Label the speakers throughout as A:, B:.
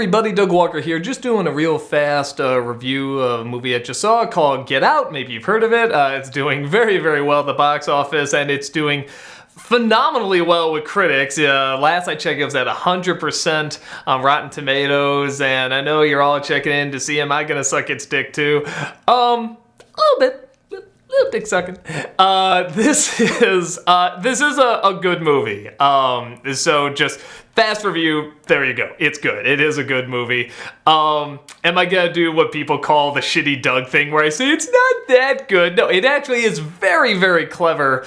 A: everybody, Doug Walker here, just doing a real fast review of a movie I just saw called Get Out. Maybe you've heard of it. It's doing very, very well at the box office, and it's doing phenomenally well with critics. Last I checked, it was at 100% on Rotten Tomatoes, and I know you're all checking in to see am I gonna suck its dick too? A little bit. Little dick sucking. This is a good movie. So just fast review. There you go. It's good. It is a good movie. Am I gonna do what people call the shitty Doug thing, where I say it's not that good? No, it actually is very, very clever.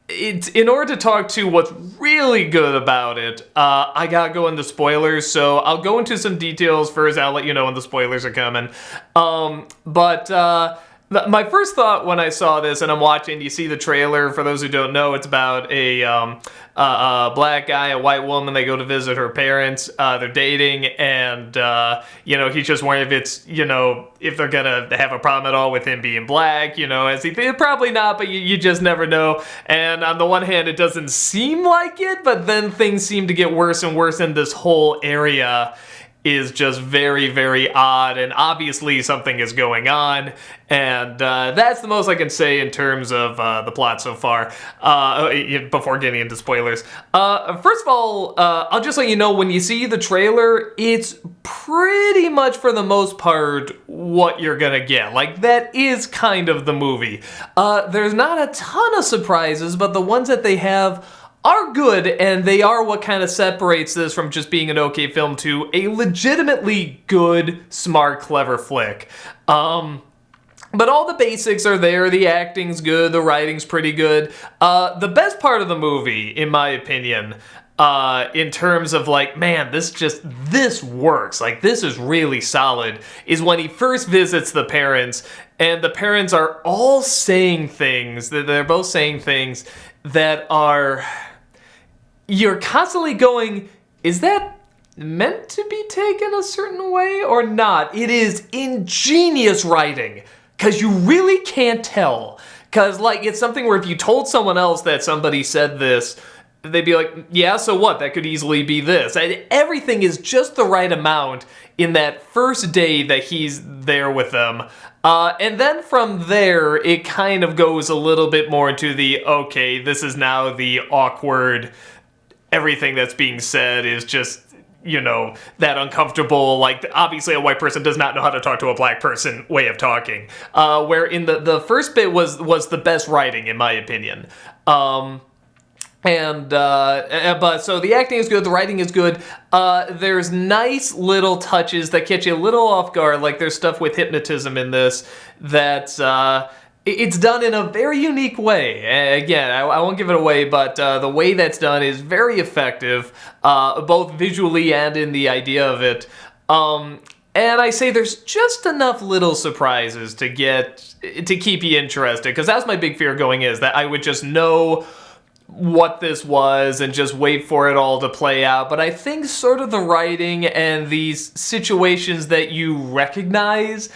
A: It's in order to talk to what's really good about it, I gotta go into spoilers, so I'll go into some details first. I'll let you know when the spoilers are coming. My first thought when I saw this, and I'm watching, you see the trailer, for those who don't know, it's about a black guy, a white woman, they go to visit her parents, they're dating, and, he's just wondering if it's, if they're gonna have a problem at all with him being black, as he thinks, probably not, but you just never know. And on the one hand, it doesn't seem like it, but then things seem to get worse and worse, and this whole area is just very, very odd, and obviously something is going on, and that's the most I can say in terms of the plot so far, before getting into spoilers. First of all, I'll just let you know, when you see the trailer, it's pretty much, for the most part, what you're gonna get. Like, that is kind of the movie. There's not a ton of surprises, but the ones that they have are good, and they are what kind of separates this from just being an okay film to a legitimately good, smart, clever flick. But all the basics are there. The acting's good, the writing's pretty good. The best part of the movie, in my opinion, in terms of like, man, this works, like this is really solid, is when he first visits the parents, and the parents are all saying things, they're both saying things that are, you're constantly going, is that meant to be taken a certain way or not? It is ingenious writing, because you really can't tell. Because, like, it's something where if you told someone else that somebody said this, they'd be like, yeah, so what? That could easily be this. And everything is just the right amount in that first day that he's there with them. And then from there, it kind of goes a little bit more into the, okay, this is now the awkward, everything that's being said is just, that uncomfortable, like, obviously a white person does not know how to talk to a black person way of talking. Where in the first bit was the best writing, in my opinion. But so the acting is good, the writing is good. There's nice little touches that catch you a little off guard, like there's stuff with hypnotism in this that's, it's done in a very unique way. Again, I won't give it away, but the way that's done is very effective, both visually and in the idea of it. And I say there's just enough little surprises to keep you interested, because that's my big fear going, is that I would just know what this was and just wait for it all to play out. But I think sort of the writing and these situations that you recognize,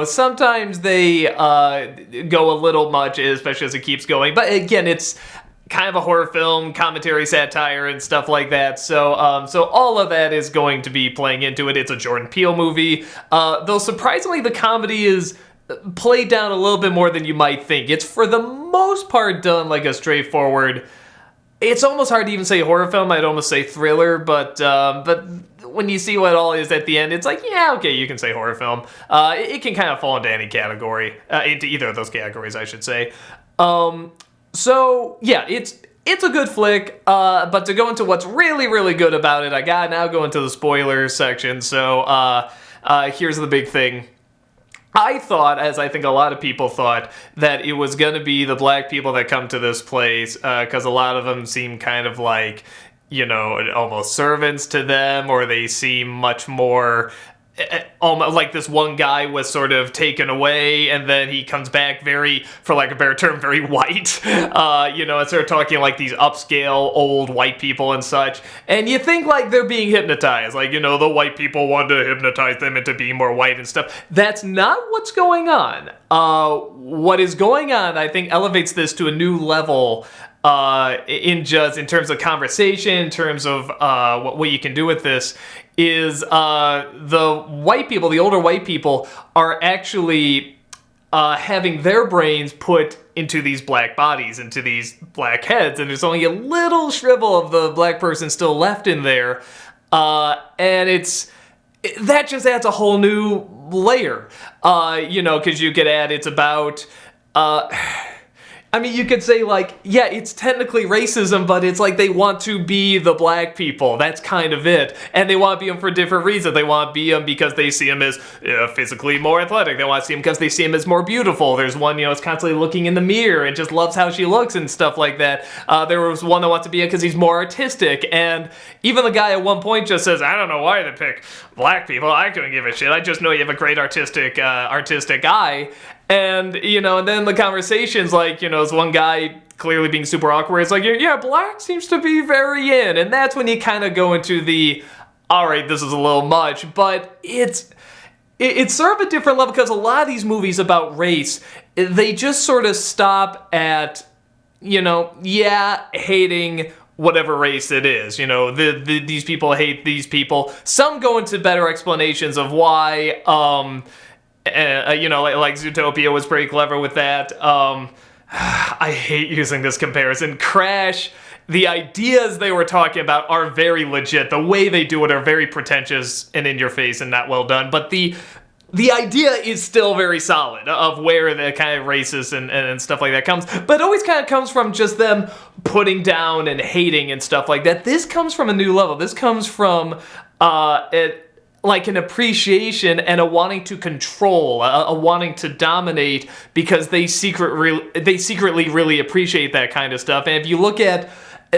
A: sometimes they go a little much, especially as it keeps going. But again, it's kind of a horror film, commentary, satire, and stuff like that. So all of that is going to be playing into it. It's a Jordan Peele movie, though surprisingly the comedy is played down a little bit more than you might think. It's for the most part done like a straightforward, it's almost hard to even say horror film, I'd almost say thriller, but when you see what all is at the end, it's like, yeah, okay, you can say horror film. It can kind of fall into any category, into either of those categories, I should say. So yeah, it's a good flick, but to go into what's really, really good about it, I gotta now go into the spoilers section. So here's the big thing. I thought, as I think a lot of people thought, that it was going to be the black people that come to this place, because a lot of them seem kind of like, almost servants to them, or they seem much more, almost like this one guy was sort of taken away, and then he comes back very, for lack of a better term, very white, and start talking like these upscale old white people and such, and you think like they're being hypnotized, like, the white people want to hypnotize them into being more white and stuff. That's not what's going on. What is going on, I think, elevates this to a new level, in terms of conversation, in terms of what you can do with this, is the white people, the older white people, are actually having their brains put into these black bodies, into these black heads, and there's only a little shrivel of the black person still left in there, and that just adds a whole new layer, because you could add, it's about, you could say, like, yeah, it's technically racism, but it's like they want to be the black people. That's kind of it. And they want to be them for different reasons. They want to be them because they see them as physically more athletic. They want to see them because they see them as more beautiful. There's one, is constantly looking in the mirror and just loves how she looks and stuff like that. There was one that wants to be it because he's more artistic. And even the guy at one point just says, I don't know why they pick black people. I couldn't give a shit. I just know you have a great artistic eye. And, and then the conversation's like, there's one guy clearly being super awkward. It's like, yeah, black seems to be very in. And that's when you kind of go into the, all right, this is a little much. But it's sort of a different level because a lot of these movies about race, they just sort of stop at, hating whatever race it is. These people hate these people. Some go into better explanations of why, like Zootopia was pretty clever with that. I hate using this comparison. Crash, the ideas they were talking about are very legit. The way they do it are very pretentious and in your face and not well done. But the idea is still very solid of where the kind of racist and stuff like that comes. But it always kind of comes from just them putting down and hating and stuff like that. This comes from a new level. This comes from like an appreciation and a wanting to control, a wanting to dominate because they secretly really appreciate that kind of stuff. And if you look at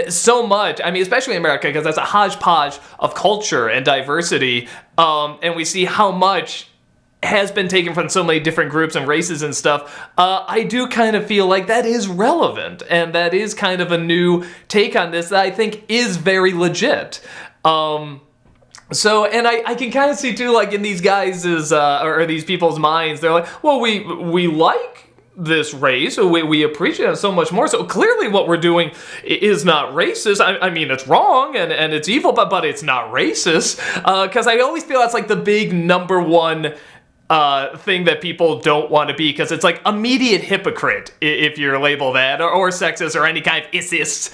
A: so much, especially in America, because that's a hodgepodge of culture and diversity, and we see how much has been taken from so many different groups and races and stuff, I do kind of feel like that is relevant, and that is kind of a new take on this that I think is very legit. So, and I can kind of see too, like in these guys' or these people's minds, they're like, well, we like this race, so we appreciate it so much more. So clearly, what we're doing is not racist. It's wrong and it's evil, but it's not racist. Because I always feel that's like the big number one thing that people don't want to be, because it's like immediate hypocrite if you're labeled that, or sexist or any kind of isist.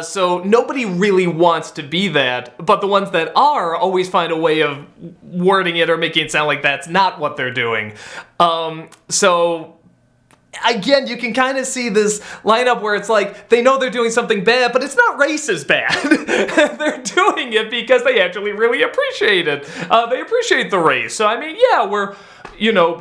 A: So nobody really wants to be that, but the ones that are always find a way of wording it or making it sound like that's not what they're doing. So again, you can kind of see this lineup where it's like they know they're doing something bad, but it's not racist bad. They're doing it because they actually really appreciate it. They appreciate the race. So, we're,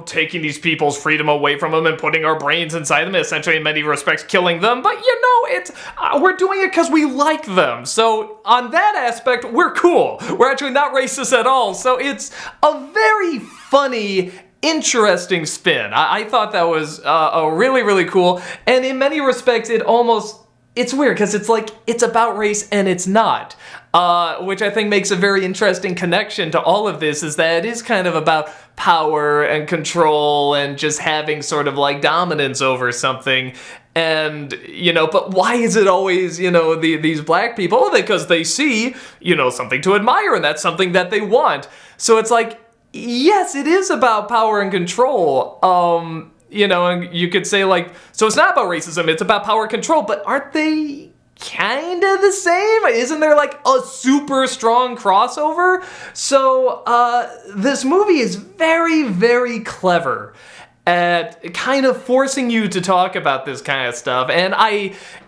A: taking these people's freedom away from them and putting our brains inside them, essentially in many respects killing them. But, it's we're doing it because we like them. So, on that aspect, we're cool. We're actually not racist at all. So, it's a very funny, interesting spin. I thought that was a really, really cool. And in many respects, it's weird because it's like it's about race and it's not. Which I think makes a very interesting connection to all of this, is that it is kind of about power and control and just having sort of like dominance over something. And, but why is it always, these black people? Well, because they see, something to admire, and that's something that they want. So it's like, yes, it is about power and control. And you could say like, so it's not about racism, it's about power and control, but aren't they kind of the same? Isn't there like a super strong crossover? So this movie is very, very clever at kind of forcing you to talk about this kind of stuff. And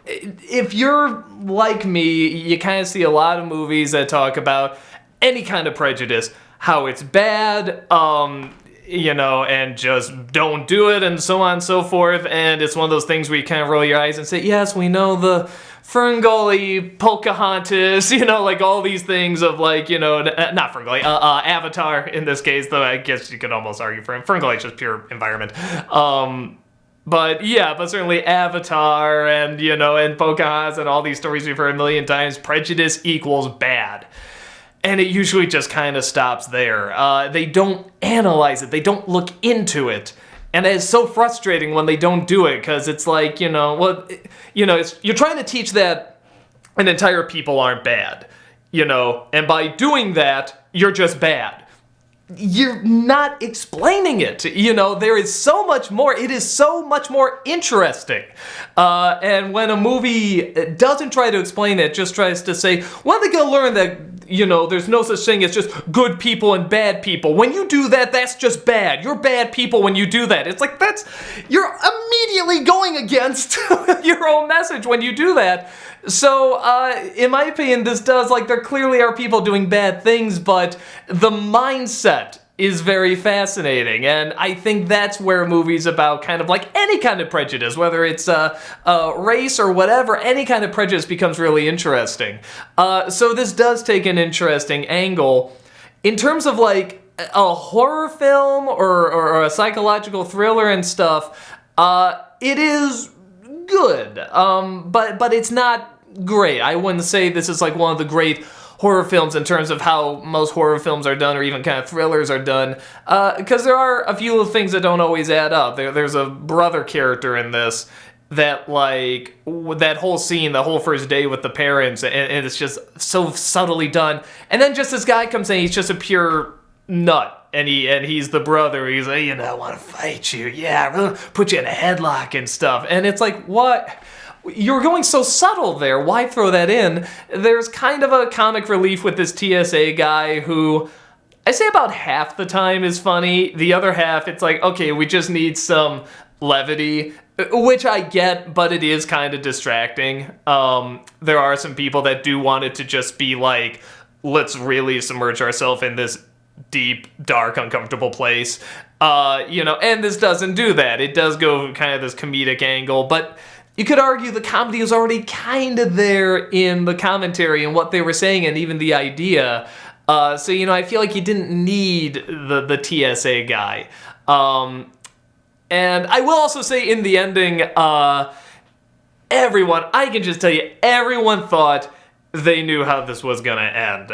A: if you're like me, you kind of see a lot of movies that talk about any kind of prejudice, how it's bad, and just don't do it, and so on and so forth. And it's one of those things where you kind of roll your eyes and say, yes, we know the Ferngully, Pocahontas, like all these things of like, not Ferngully, Avatar in this case, though I guess you could almost argue for him. Ferngully is just pure environment. But certainly Avatar and, and Pocahontas and all these stories we've heard a million times, prejudice equals bad. And it usually just kind of stops there. They don't analyze it. They don't look into it. And it's so frustrating when they don't do it, because it's like, you're trying to teach that an entire people aren't bad, and by doing that, you're just bad. You're not explaining it. There is so much more. It is so much more interesting. And when a movie doesn't try to explain it, just tries to say, well, they gotta learn that, there's no such thing as just good people and bad people. When you do that, that's just bad. You're bad people when you do that. It's like, you're immediately going against your own message when you do that. So, in my opinion, this does, there clearly are people doing bad things, but the mindset is very fascinating, and I think that's where movies about kind of any kind of prejudice, whether it's race or whatever, any kind of prejudice becomes really interesting. So this does take an interesting angle. In terms of a horror film or a psychological thriller and stuff, it is good, but it's not great. I wouldn't say this is one of the great horror films in terms of how most horror films are done, or even kind of thrillers are done, because there are a few things that don't always add up. There's a brother character in this that that whole scene, the whole first day with the parents, and it's just so subtly done. And then just this guy comes in, he's just a pure nut, and he's the brother. He's like, I want to fight you. Yeah, I'm gonna put you in a headlock and stuff. And it's like, what? You're going so subtle there. Why throw that in? There's kind of a comic relief with this TSA guy who, I say about half the time is funny. The other half, it's like, okay, we just need some levity, which I get, but it is kind of distracting. There are some people that do want it to just be let's really submerge ourselves in this deep, dark, uncomfortable place. And this doesn't do that. It does go kind of this comedic angle, but you could argue the comedy is already kind of there in the commentary and what they were saying, and even the idea. So I feel like you didn't need the TSA guy. And I will also say in the ending, I can just tell you, everyone thought they knew how this was gonna end.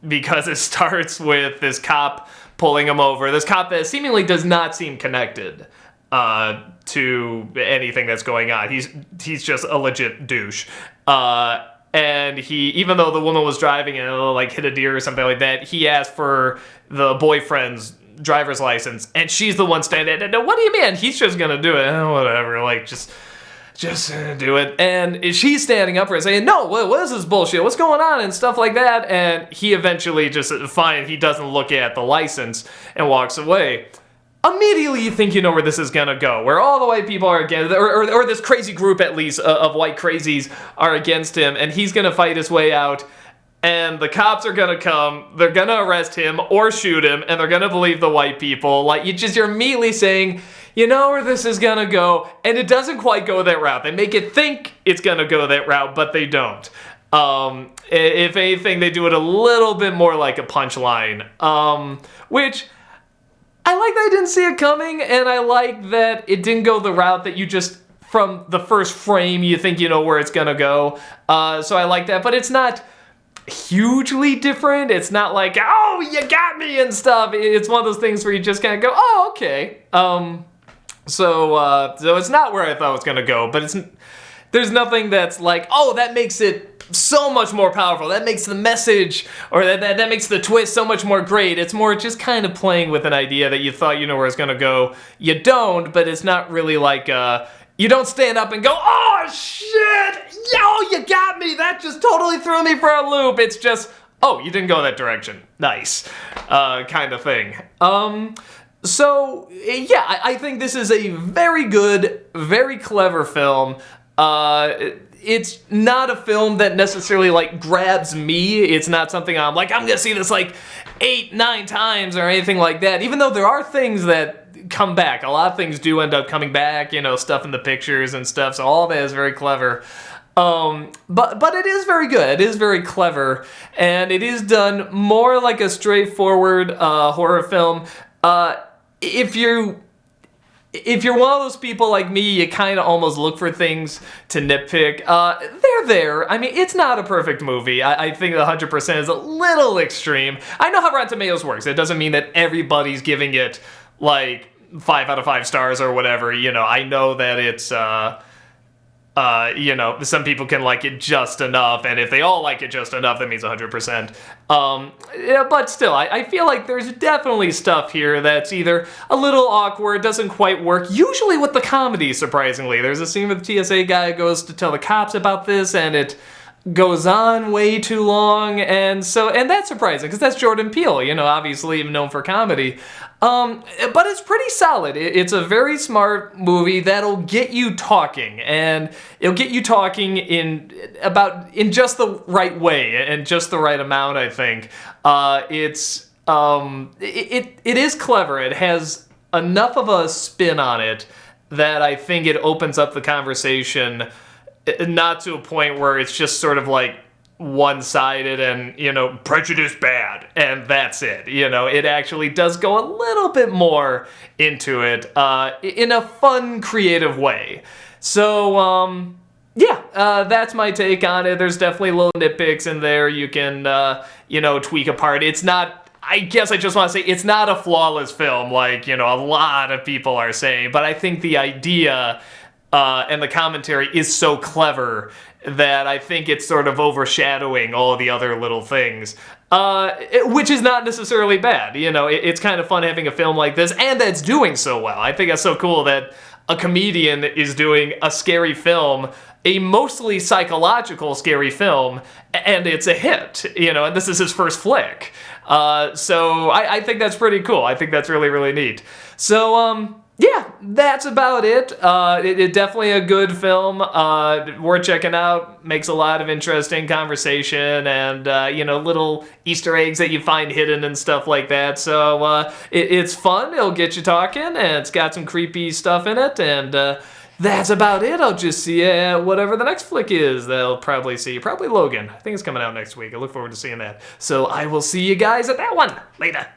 A: Because it starts with this cop pulling him over. This cop that seemingly does not seem connected to anything that's going on. He's just a legit douche. And he, even though the woman was driving and hit a deer or something like that, he asked for the boyfriend's driver's license, and she's the one standing there. What do you mean? He's just gonna do it. Whatever. Just do it. And she's standing up for it, saying, no, what is this bullshit? What's going on? And stuff like that. And he eventually just, fine, he doesn't look at the license and walks away. Immediately you think you know where this is gonna go, where all the white people are against, or this crazy group at least of white crazies are against him, and he's gonna fight his way out, and the cops are gonna come, they're gonna arrest him or shoot him, and they're gonna believe the white people. You're immediately saying, you know where this is gonna go, and it doesn't quite go that route. They make it think it's gonna go that route, but they don't. If anything, they do it a little bit more like a punchline, which I like that I didn't see it coming, and I like that it didn't go the route that you just, from the first frame, you think you know where it's gonna go. So I like that, but it's not hugely different. It's not like, oh, you got me and stuff. It's one of those things where you just kind of go, oh, okay. So it's not where I thought it was gonna go, but there's nothing that's like, oh, that makes it so much more powerful. That makes the message, or that makes the twist so much more great. It's more just kind of playing with an idea that you thought you know where it's gonna go. You don't, but it's not really you don't stand up and go, oh shit, yo, you got me. That just totally threw me for a loop. It's just, oh, you didn't go that direction. Nice, kind of thing. So yeah, I think this is a very good, very clever film. It's not a film that necessarily grabs me. It's not something I'm gonna see this 8-9 times or anything like that. Even though there are things that come back. A lot of things do end up coming back, stuff in the pictures and stuff. So all that is very clever. But it is very good. It is very clever, and it is done more like a straightforward horror film. If you're one of those people like me, you kind of almost look for things to nitpick. They're there. I mean, it's not a perfect movie. I think the 100% is a little extreme. I know how Rotten Tomatoes works. It doesn't mean that everybody's giving it 5 out of 5 stars or whatever. I know that it's some people can like it just enough, and if they all like it just enough, that means 100%. Yeah, but still, I feel like there's definitely stuff here that's either a little awkward, doesn't quite work, usually with the comedy, surprisingly. There's a scene where the TSA guy goes to tell the cops about this, and it goes on way too long, and that's surprising, because that's Jordan Peele, obviously known for comedy. But it's pretty solid. It's a very smart movie that'll get you talking, and it'll get you talking in just the right way and just the right amount, I think. It is clever. It has enough of a spin on it that I think it opens up the conversation, not to a point where it's just sort of like one-sided and, prejudice bad, and that's it. It actually does go a little bit more into it in a fun, creative way. So, that's my take on it. There's definitely little nitpicks in there you can, tweak apart. It's not, I guess I just want to say, it's not a flawless film like, a lot of people are saying, but I think the idea and the commentary is so clever that I think it's sort of overshadowing all the other little things, which is not necessarily bad. It's kind of fun having a film like this, and that's doing so well. I think that's so cool that a comedian is doing a scary film, a mostly psychological scary film, and it's a hit, and this is his first flick. So I think that's pretty cool. I think that's really, really neat. So, yeah, that's about it. It definitely a good film, worth checking out. Makes a lot of interesting conversation and, little Easter eggs that you find hidden and stuff like that. So it's fun, it'll get you talking, and it's got some creepy stuff in it, and that's about it. I'll just see you at whatever the next flick is that I'll probably see. Probably Logan. I think it's coming out next week. I look forward to seeing that. So I will see you guys at that one. Later.